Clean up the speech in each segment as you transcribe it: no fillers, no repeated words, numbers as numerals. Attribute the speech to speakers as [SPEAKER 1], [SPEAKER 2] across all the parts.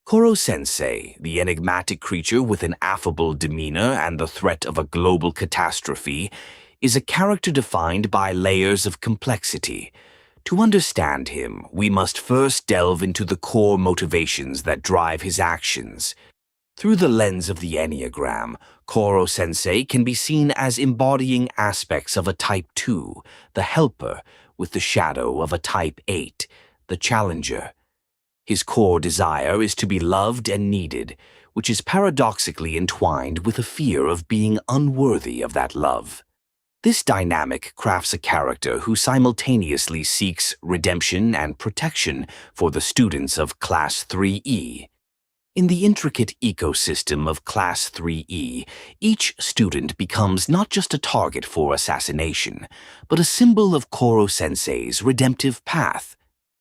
[SPEAKER 1] Koro-sensei, the enigmatic creature with an affable demeanor and the threat of a global catastrophe, is a character defined by layers of complexity. To understand him, we must first delve into the core motivations that drive his actions. Through the lens of the Enneagram, Koro-sensei can be seen as embodying aspects of a Type 2, the helper, with the shadow of a Type 8, the challenger. His core desire is to be loved and needed, which is paradoxically entwined with a fear of being unworthy of that love. This dynamic crafts a character who simultaneously seeks redemption and protection for the students of Class 3E. In the intricate ecosystem of Class 3E, each student becomes not just a target for assassination, but a symbol of Koro-sensei's redemptive path.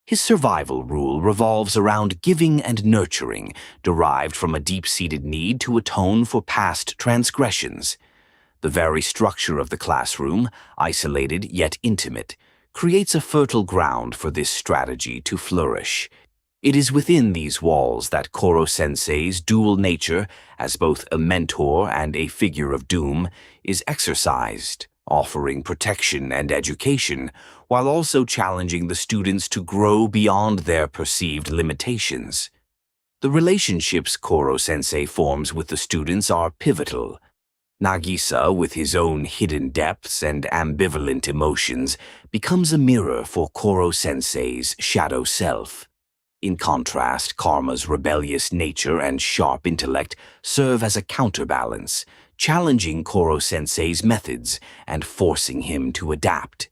[SPEAKER 1] His survival rule revolves around giving and nurturing, derived from a deep-seated need to atone for past transgressions. The very structure of the classroom, isolated yet intimate, creates a fertile ground for this strategy to flourish. It is within these walls that Koro-sensei's dual nature, as both a mentor and a figure of doom, is exercised, offering protection and education, while also challenging the students to grow beyond their perceived limitations. The relationships Koro-sensei forms with the students are pivotal. Nagisa, with his own hidden depths and ambivalent emotions, becomes a mirror for Koro-sensei's shadow self. In contrast, Karma's rebellious nature and sharp intellect serve as a counterbalance, challenging Koro-sensei's methods and forcing him to adapt.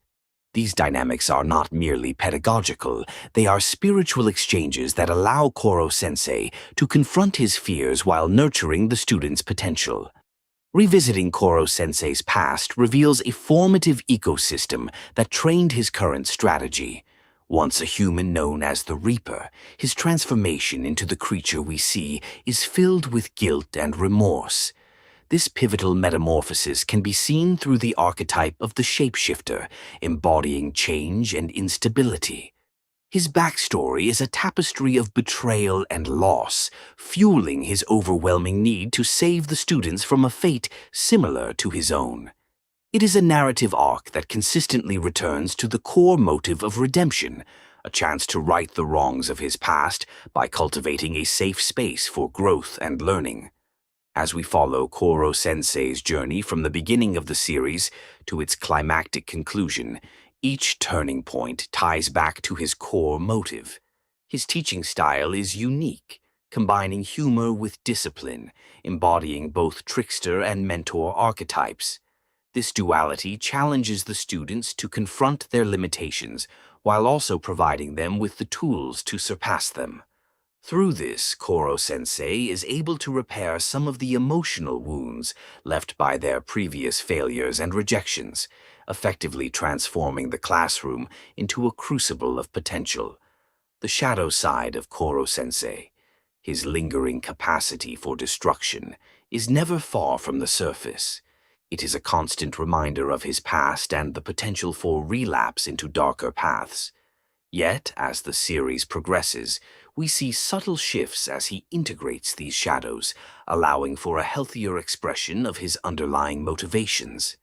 [SPEAKER 1] These dynamics are not merely pedagogical, they are spiritual exchanges that allow Koro-sensei to confront his fears while nurturing the student's potential. Revisiting Koro-sensei's past reveals a formative ecosystem that trained his current strategy. Once a human known as the Reaper, his transformation into the creature we see is filled with guilt and remorse. This pivotal metamorphosis can be seen through the archetype of the shapeshifter, embodying change and instability. His backstory is a tapestry of betrayal and loss, fueling his overwhelming need to save the students from a fate similar to his own. It is a narrative arc that consistently returns to the core motive of redemption, a chance to right the wrongs of his past by cultivating a safe space for growth and learning. As we follow Koro-sensei's journey from the beginning of the series to its climactic conclusion, each turning point ties back to his core motive. His teaching style is unique, combining humor with discipline, embodying both trickster and mentor archetypes. This duality challenges the students to confront their limitations while also providing them with the tools to surpass them. Through this, Koro-sensei is able to repair some of the emotional wounds left by their previous failures and rejections, effectively transforming the classroom into a crucible of potential. The shadow side of Koro-sensei, his lingering capacity for destruction, is never far from the surface. It is a constant reminder of his past and the potential for relapse into darker paths. Yet, as the series progresses, we see subtle shifts as he integrates these shadows, allowing for a healthier expression of his underlying motivations.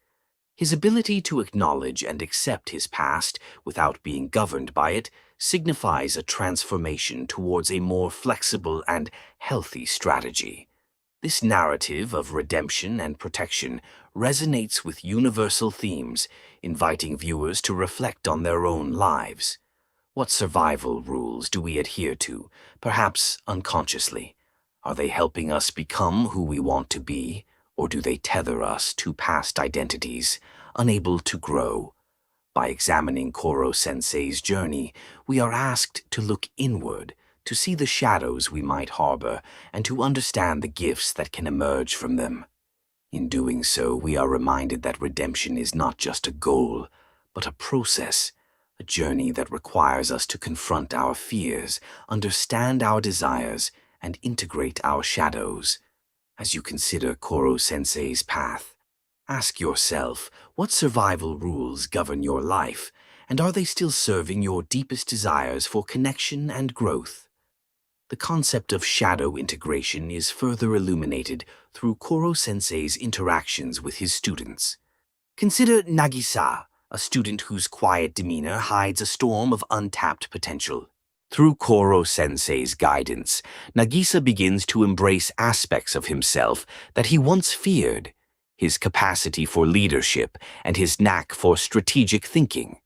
[SPEAKER 1] His ability to acknowledge and accept his past without being governed by it signifies a transformation towards a more flexible and healthy strategy. This narrative of redemption and protection resonates with universal themes, inviting viewers to reflect on their own lives. What survival rules do we adhere to, perhaps unconsciously? Are they helping us become who we want to be, or do they tether us to past identities, unable to grow? By examining Koro-sensei's journey, we are asked to look inward, to see the shadows we might harbor, and to understand the gifts that can emerge from them. In doing so, we are reminded that redemption is not just a goal, but a process, a journey that requires us to confront our fears, understand our desires, and integrate our shadows. As you consider Koro-sensei's path, ask yourself, what survival rules govern your life, and are they still serving your deepest desires for connection and growth? The concept of shadow integration is further illuminated through Koro-sensei's interactions with his students. Consider Nagisa, a student whose quiet demeanor hides a storm of untapped potential. Through Koro-sensei's guidance, Nagisa begins to embrace aspects of himself that he once feared, his capacity for leadership and his knack for strategic thinking.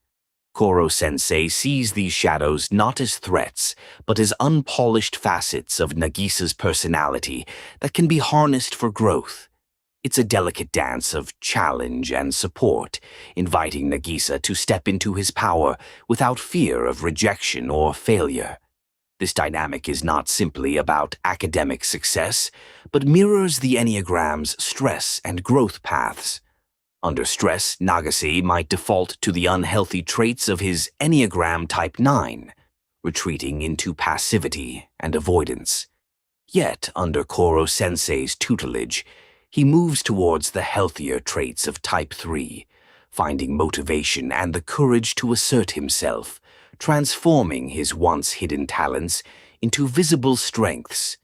[SPEAKER 1] Koro-sensei sees these shadows not as threats, but as unpolished facets of Nagisa's personality that can be harnessed for growth. It's a delicate dance of challenge and support, inviting Nagisa to step into his power without fear of rejection or failure. This dynamic is not simply about academic success, but mirrors the Enneagram's stress and growth paths. Under stress, Nagase might default to the unhealthy traits of his Enneagram Type 9, retreating into passivity and avoidance. Yet, under Koro-sensei's tutelage, he moves towards the healthier traits of Type 3, finding motivation and the courage to assert himself, transforming his once hidden talents into visible strengths.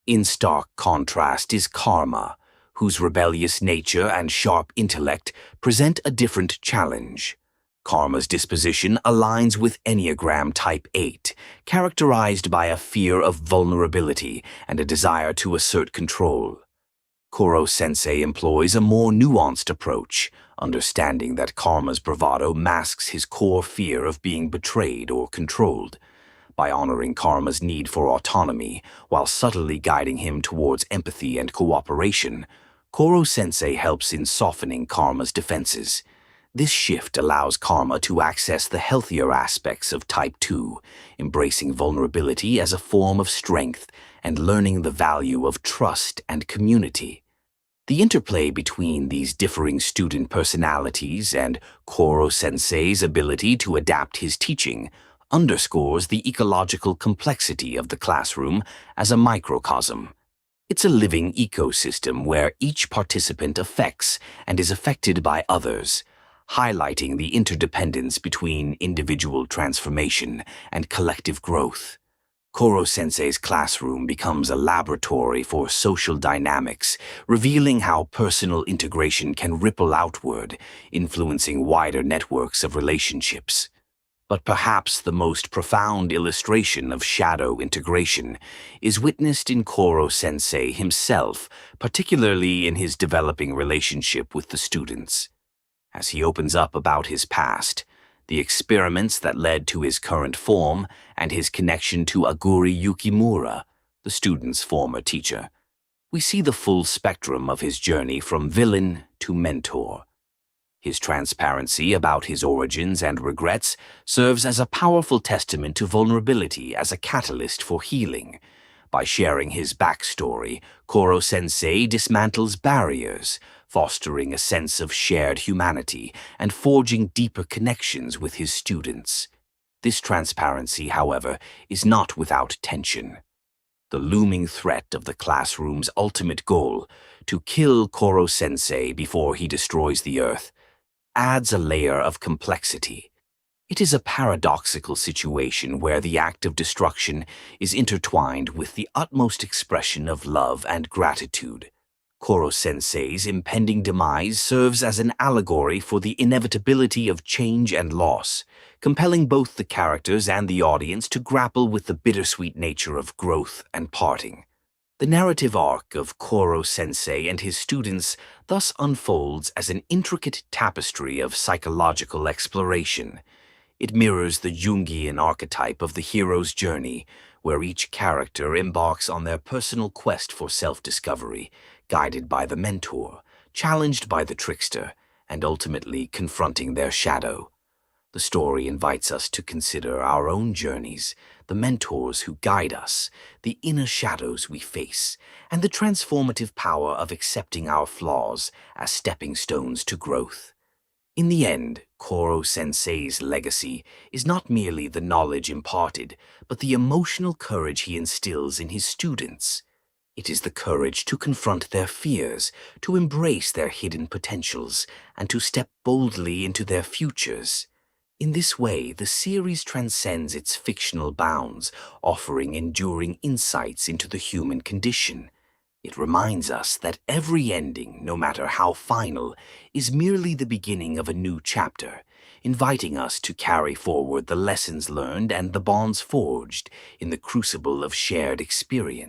[SPEAKER 1] In stark contrast is Karma, whose rebellious nature and sharp intellect present a different challenge. Karma's disposition aligns with Enneagram Type 8, characterized by a fear of vulnerability and a desire to assert control. Koro-sensei employs a more nuanced approach, understanding that Karma's bravado masks his core fear of being betrayed or controlled. By honoring Karma's need for autonomy while subtly guiding him towards empathy and cooperation, Koro-sensei helps in softening Karma's defenses. This shift allows Karma to access the healthier aspects of Type 2, embracing vulnerability as a form of strength and learning the value of trust and community. The interplay between these differing student personalities and Koro-sensei's ability to adapt his teaching underscores the ecological complexity of the classroom as a microcosm. It's a living ecosystem where each participant affects and is affected by others, highlighting the interdependence between individual transformation and collective growth. Koro-sensei's classroom becomes a laboratory for social dynamics, revealing how personal integration can ripple outward, influencing wider networks of relationships. But perhaps the most profound illustration of shadow integration is witnessed in Koro-sensei himself, particularly in his developing relationship with the students. As he opens up about his past, the experiments that led to his current form, and his connection to Aguri Yukimura, the student's former teacher, we see the full spectrum of his journey from villain to mentor. His transparency about his origins and regrets serves as a powerful testament to vulnerability as a catalyst for healing. By sharing his backstory, Koro-sensei dismantles barriers, fostering a sense of shared humanity and forging deeper connections with his students. This transparency, however, is not without tension. The looming threat of the classroom's ultimate goal, to kill Koro-sensei before he destroys the Earth, adds a layer of complexity. It is a paradoxical situation where the act of destruction is intertwined with the utmost expression of love and gratitude. Koro-sensei's impending demise serves as an allegory for the inevitability of change and loss, compelling both the characters and the audience to grapple with the bittersweet nature of growth and parting. The narrative arc of Koro-sensei and his students thus unfolds as an intricate tapestry of psychological exploration. It mirrors the Jungian archetype of the hero's journey, where each character embarks on their personal quest for self-discovery, guided by the mentor, challenged by the trickster, and ultimately confronting their shadow. The story invites us to consider our own journeys, the mentors who guide us, the inner shadows we face, and the transformative power of accepting our flaws as stepping stones to growth. In the end, Koro-sensei's legacy is not merely the knowledge imparted, but the emotional courage he instills in his students. It is the courage to confront their fears, to embrace their hidden potentials, and to step boldly into their futures. In this way, the series transcends its fictional bounds, offering enduring insights into the human condition. It reminds us that every ending, no matter how final, is merely the beginning of a new chapter, inviting us to carry forward the lessons learned and the bonds forged in the crucible of shared experience.